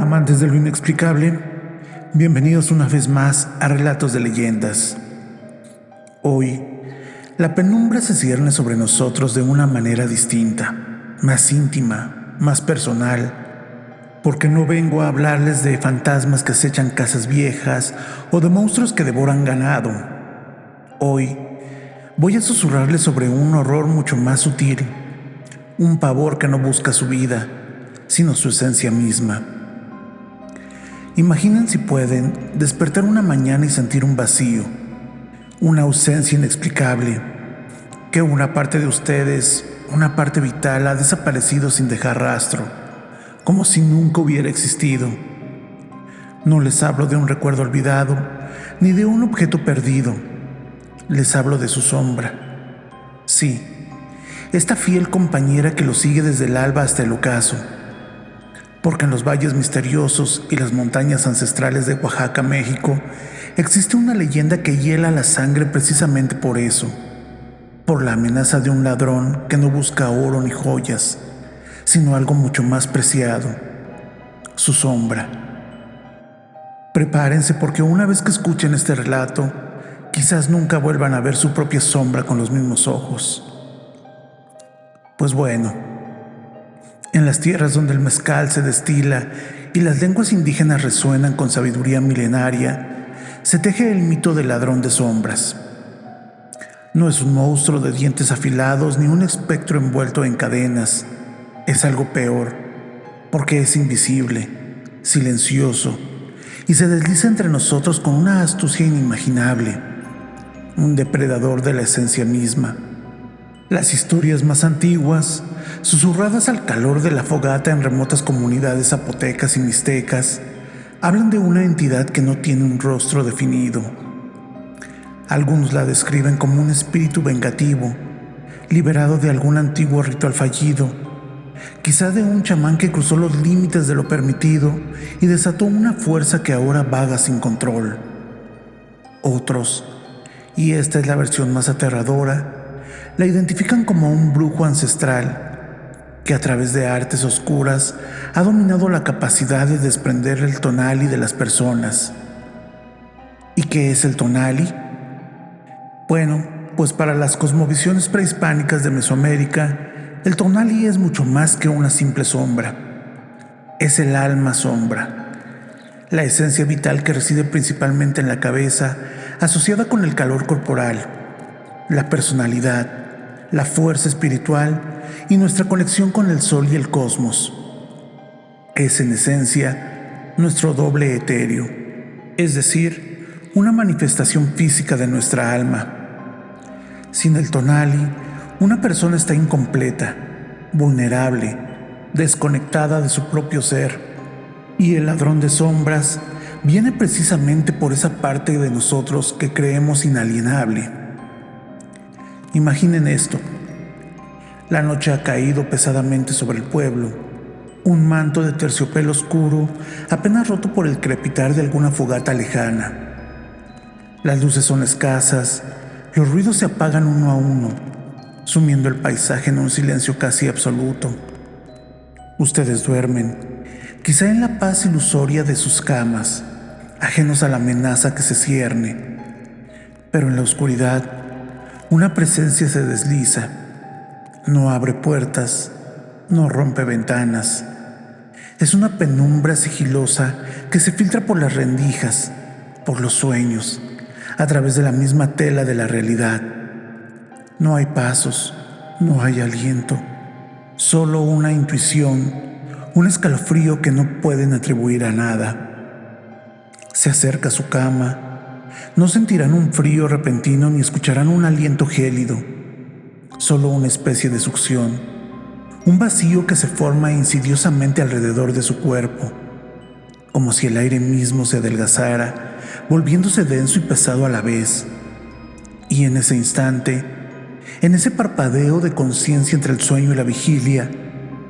amantes de lo inexplicable, bienvenidos una vez más a Relatos de Leyendas. Hoy, la penumbra se cierne sobre nosotros de una manera distinta, más íntima, más personal, porque no vengo a hablarles de fantasmas que acechan casas viejas o de monstruos que devoran ganado. Hoy, voy a susurrarles sobre un horror mucho más sutil, un pavor que no busca su vida, sino su esencia misma. Imaginen, si pueden, despertar una mañana y sentir un vacío, una ausencia inexplicable, que una parte de ustedes, una parte vital, ha desaparecido sin dejar rastro, como si nunca hubiera existido. No les hablo de un recuerdo olvidado, ni de un objeto perdido. Les hablo de su sombra. Sí, esta fiel compañera que los sigue desde el alba hasta el ocaso. Porque en los valles misteriosos y las montañas ancestrales de Oaxaca, México, existe una leyenda que hiela la sangre precisamente por eso, por la amenaza de un ladrón que no busca oro ni joyas, sino algo mucho más preciado: su sombra. Prepárense, porque una vez que escuchen este relato, quizás nunca vuelvan a ver su propia sombra con los mismos ojos. Pues bueno, en las tierras donde el mezcal se destila y las lenguas indígenas resuenan con sabiduría milenaria, se teje el mito del ladrón de sombras. No es un monstruo de dientes afilados ni un espectro envuelto en cadenas. Es algo peor, porque es invisible, silencioso, y se desliza entre nosotros con una astucia inimaginable, un depredador de la esencia misma. Las historias más antiguas, susurradas al calor de la fogata en remotas comunidades zapotecas y mixtecas, hablan de una entidad que no tiene un rostro definido. Algunos la describen como un espíritu vengativo, liberado de algún antiguo ritual fallido, quizá de un chamán que cruzó los límites de lo permitido y desató una fuerza que ahora vaga sin control. Otros, y esta es la versión más aterradora, la identifican como un brujo ancestral que a través de artes oscuras ha dominado la capacidad de desprender el tonali de las personas. ¿Y qué es el tonali? Bueno, pues para las cosmovisiones prehispánicas de Mesoamérica, el tonali es mucho más que una simple sombra. Es el alma sombra, la esencia vital que reside principalmente en la cabeza, asociada con el calor corporal, la personalidad, la fuerza espiritual y nuestra conexión con el sol y el cosmos. Es en esencia nuestro doble etéreo, es decir, una manifestación física de nuestra alma. Sin el tonali, una persona está incompleta, vulnerable, desconectada de su propio ser, y el ladrón de sombras viene precisamente por esa parte de nosotros que creemos inalienable. Imaginen esto: la noche ha caído pesadamente sobre el pueblo, un manto de terciopelo oscuro apenas roto por el crepitar de alguna fogata lejana. Las luces son escasas, los ruidos se apagan uno a uno, sumiendo el paisaje en un silencio casi absoluto. Ustedes duermen, quizá en la paz ilusoria de sus camas, ajenos a la amenaza que se cierne, pero en la oscuridad una presencia se desliza. No abre puertas, no rompe ventanas. Es una penumbra sigilosa que se filtra por las rendijas, por los sueños, a través de la misma tela de la realidad. No hay pasos, no hay aliento, solo una intuición, un escalofrío que no pueden atribuir a nada. Se acerca a su cama. No sentirán un frío repentino ni escucharán un aliento gélido, solo una especie de succión, un vacío que se forma insidiosamente alrededor de su cuerpo, como si el aire mismo se adelgazara, volviéndose denso y pesado a la vez. Y en ese instante, en ese parpadeo de conciencia entre el sueño y la vigilia,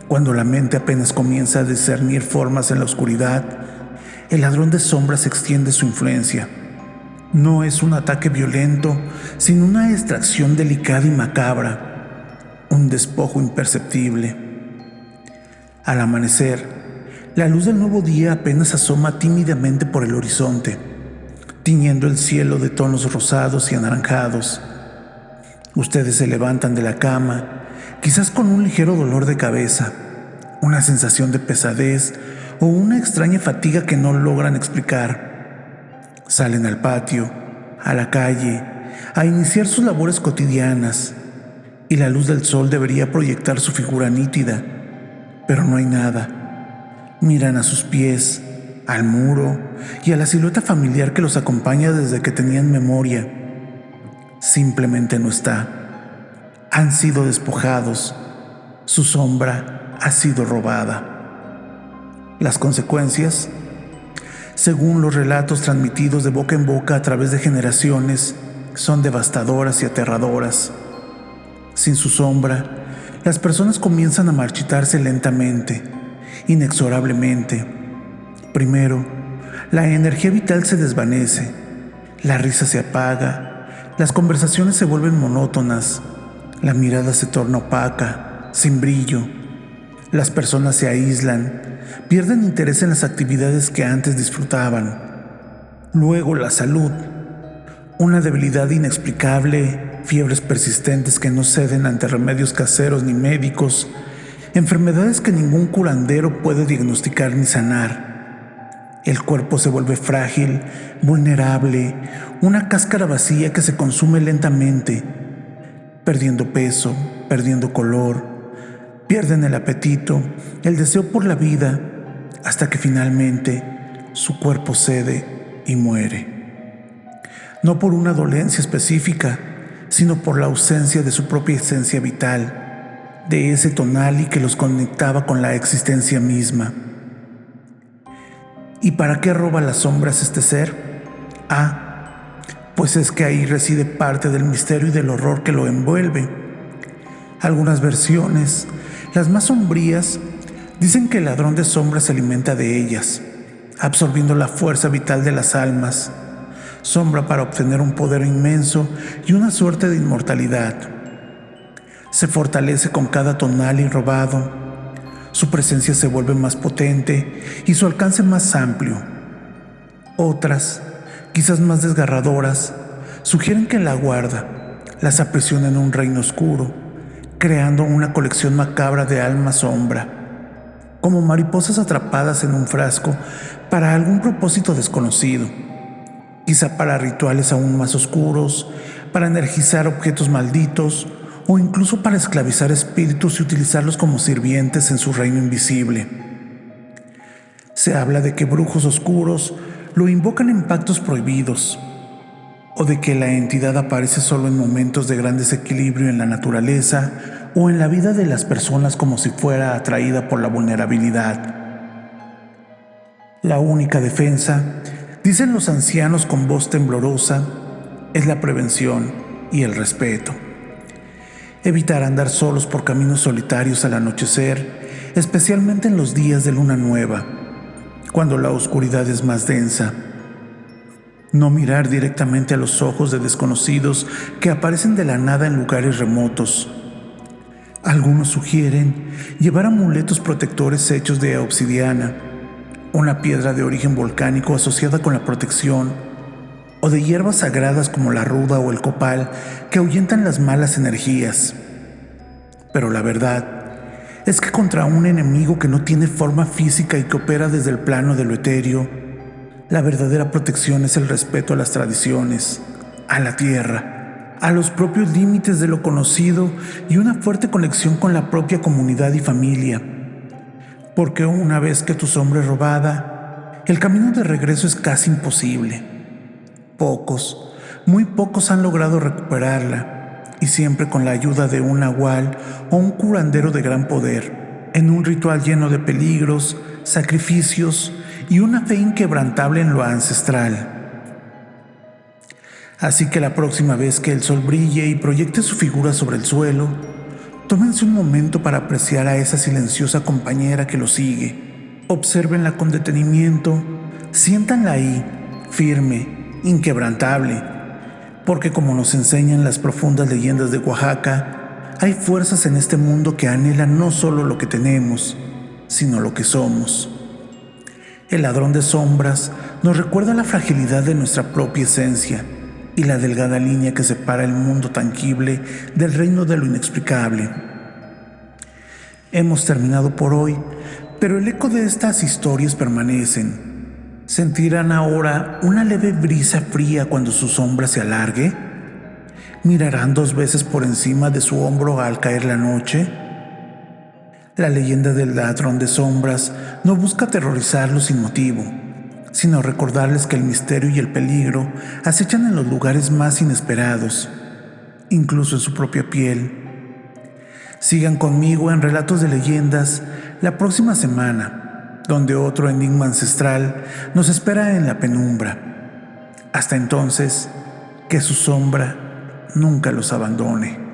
cuando la mente apenas comienza a discernir formas en la oscuridad, el ladrón de sombras extiende su influencia. No es un ataque violento, sino una extracción delicada y macabra, un despojo imperceptible. Al amanecer, La luz del nuevo día apenas asoma tímidamente por el horizonte, tiñendo el cielo de tonos rosados y anaranjados. Ustedes se levantan de la cama, quizás con un ligero dolor de cabeza, una sensación de pesadez o una extraña fatiga que no logran explicar. Salen al patio, a la calle, a iniciar sus labores cotidianas, y la luz del sol debería proyectar su figura nítida, pero no hay nada. Miran a sus pies, al muro y a la silueta familiar que los acompaña desde que tenían memoria. Simplemente no está. Han sido despojados. Su sombra ha sido robada. Las consecuencias, según los relatos transmitidos de boca en boca a través de generaciones, son devastadoras y aterradoras. Sin su sombra, las personas comienzan a marchitarse lentamente, inexorablemente. Primero, la energía vital se desvanece, la risa se apaga, las conversaciones se vuelven monótonas, la mirada se torna opaca, sin brillo. Las personas se aíslan, pierden interés en las actividades que antes disfrutaban. Luego la salud, una debilidad inexplicable, fiebres persistentes que no ceden ante remedios caseros ni médicos, enfermedades que ningún curandero puede diagnosticar ni sanar. El cuerpo se vuelve frágil, vulnerable, una cáscara vacía que se consume lentamente, perdiendo peso, perdiendo color. Pierden el apetito, el deseo por la vida, hasta que finalmente su cuerpo cede y muere. No por una dolencia específica, sino por la ausencia de su propia esencia vital, de ese tonali que los conectaba con la existencia misma. ¿Y para qué roba las sombras este ser? Pues es que ahí reside parte del misterio y del horror que lo envuelve. Algunas versiones, las más sombrías, dicen que el ladrón de sombras se alimenta de ellas, absorbiendo la fuerza vital de las almas, sombra para obtener un poder inmenso y una suerte de inmortalidad. Se fortalece con cada tonali robado, su presencia se vuelve más potente y su alcance más amplio. Otras, quizás más desgarradoras, sugieren que la guarda, las aprisiona en un reino oscuro, creando una colección macabra de almas sombra, como mariposas atrapadas en un frasco para algún propósito desconocido, quizá para rituales aún más oscuros, para energizar objetos malditos o incluso para esclavizar espíritus y utilizarlos como sirvientes en su reino invisible. Se habla de que brujos oscuros lo invocan en pactos prohibidos, o de que la entidad aparece solo en momentos de gran desequilibrio en la naturaleza o en la vida de las personas, como si fuera atraída por la vulnerabilidad. La única defensa, dicen los ancianos con voz temblorosa, es la prevención y el respeto. Evitar andar solos por caminos solitarios al anochecer, especialmente en los días de luna nueva, cuando la oscuridad es más densa. No mirar directamente a los ojos de desconocidos que aparecen de la nada en lugares remotos. Algunos sugieren llevar amuletos protectores hechos de obsidiana, una piedra de origen volcánico asociada con la protección, o de hierbas sagradas como la ruda o el copal que ahuyentan las malas energías. Pero la verdad es que contra un enemigo que no tiene forma física y que opera desde el plano de lo etéreo, la verdadera protección es el respeto a las tradiciones, a la tierra, a los propios límites de lo conocido y una fuerte conexión con la propia comunidad y familia. Porque una vez que tu sombra es robada, el camino de regreso es casi imposible. Pocos, muy pocos han logrado recuperarla, y siempre con la ayuda de un nahual o un curandero de gran poder, en un ritual lleno de peligros, sacrificios y una fe inquebrantable en lo ancestral. Así que la próxima vez que el sol brille y proyecte su figura sobre el suelo, tómense un momento para apreciar a esa silenciosa compañera que lo sigue. Obsérvenla con detenimiento, siéntanla ahí, firme, inquebrantable, porque como nos enseñan las profundas leyendas de Oaxaca, hay fuerzas en este mundo que anhelan no solo lo que tenemos, sino lo que somos. El ladrón de sombras nos recuerda la fragilidad de nuestra propia esencia y la delgada línea que separa el mundo tangible del reino de lo inexplicable. Hemos terminado por hoy, pero el eco de estas historias permanecen. ¿Sentirán ahora una leve brisa fría cuando su sombra se alargue? ¿Mirarán 2 veces por encima de su hombro al caer la noche? La leyenda del ladrón de sombras no busca aterrorizarlos sin motivo, sino recordarles que el misterio y el peligro acechan en los lugares más inesperados, incluso en su propia piel. Sigan conmigo en Relatos de Leyendas la próxima semana, donde otro enigma ancestral nos espera en la penumbra. Hasta entonces, que su sombra nunca los abandone.